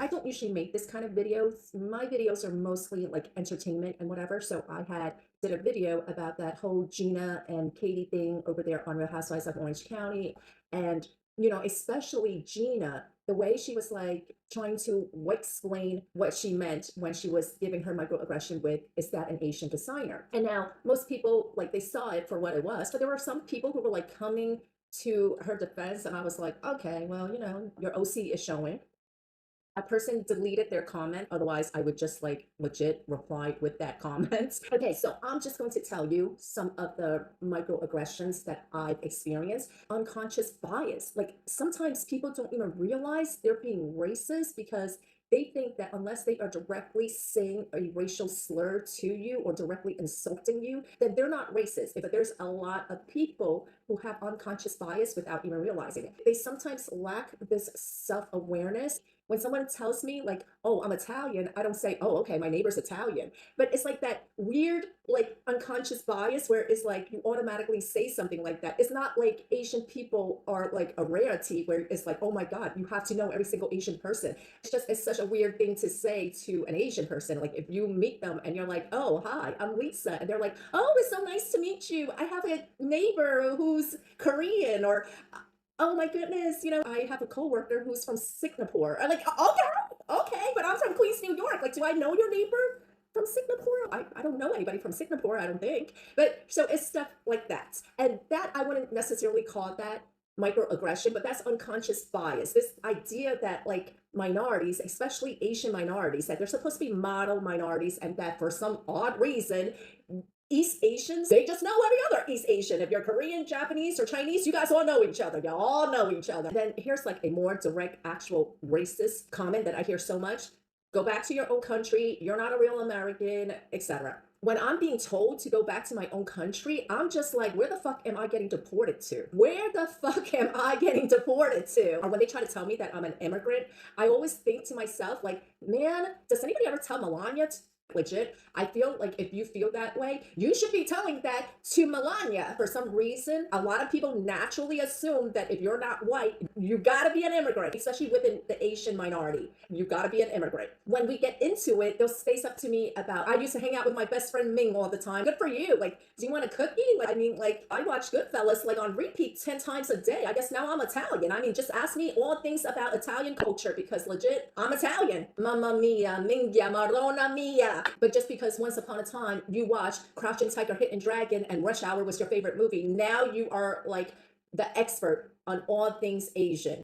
I don't usually make this kind of videos. My videos are mostly like entertainment and whatever. So I had did a video about that whole Gina and Katie thing over there on Real Housewives of Orange County. And, especially Gina, the way she was like trying to explain what she meant when she was giving her microaggression with, is that an Asian designer? And now most people like they saw it for what it was, but there were some people who were like coming to her defense, and I was like, okay, well, your OC is showing. A person deleted their comment. Otherwise, I would just like legit reply with that comment. Okay, so I'm just going to tell you some of the microaggressions that I've experienced. Unconscious bias. Like sometimes people don't even realize they're being racist because they think that unless they are directly saying a racial slur to you or directly insulting you, then they're not racist. But there's a lot of people who have unconscious bias without even realizing it. They sometimes lack this self awareness. When someone tells me, like, oh, I'm Italian, I don't say, oh, okay, my neighbor's Italian. But it's like that weird, like, unconscious bias where it's like you automatically say something like that. It's not like Asian people are like a rarity where it's like, oh my God, you have to know every single Asian person. It's such a weird thing to say to an Asian person. Like, if you meet them and you're like, oh, hi, I'm Lisa. And they're like, oh, it's so nice to meet you. I have a neighbor who's Korean, or oh my goodness, I have a coworker who's from Singapore. I'm like, okay, but I'm from Queens, New York. Like, do I know your neighbor from Singapore? I don't know anybody from Singapore, I don't think. But so it's stuff like that. And that I wouldn't necessarily call that microaggression, but that's unconscious bias. This idea that like minorities, especially Asian minorities, that they're supposed to be model minorities, and that for some odd reason, East Asians, they just know every other East Asian. If you're Korean, Japanese, or Chinese, you guys all know each other. Y'all all know each other. Then here's like a more direct, actual racist comment that I hear so much. Go back to your own country. You're not a real American, etc. When I'm being told to go back to my own country, I'm just like, where the fuck am I getting deported to? Where the fuck am I getting deported to? Or when they try to tell me that I'm an immigrant, I always think to myself, like, man, does anybody ever tell Melania legit? I feel like if you feel that way, you should be telling that to Melania. For some reason, a lot of people naturally assume that if you're not white, you gotta be an immigrant, especially within the Asian minority. You gotta be an immigrant. When we get into it, they'll say up to me about, I used to hang out with my best friend Ming all the time. Good for you. Like, do you want a cookie? Like, I mean, like, I watch Goodfellas like on repeat 10 times a day. I guess now I'm Italian. I mean, just ask me all things about Italian culture because legit, I'm Italian. Mamma mia, mingya, marona mia. But just because once upon a time you watched Crouching Tiger, Hidden Dragon, and Rush Hour was your favorite movie, now you are like the expert on all things Asian.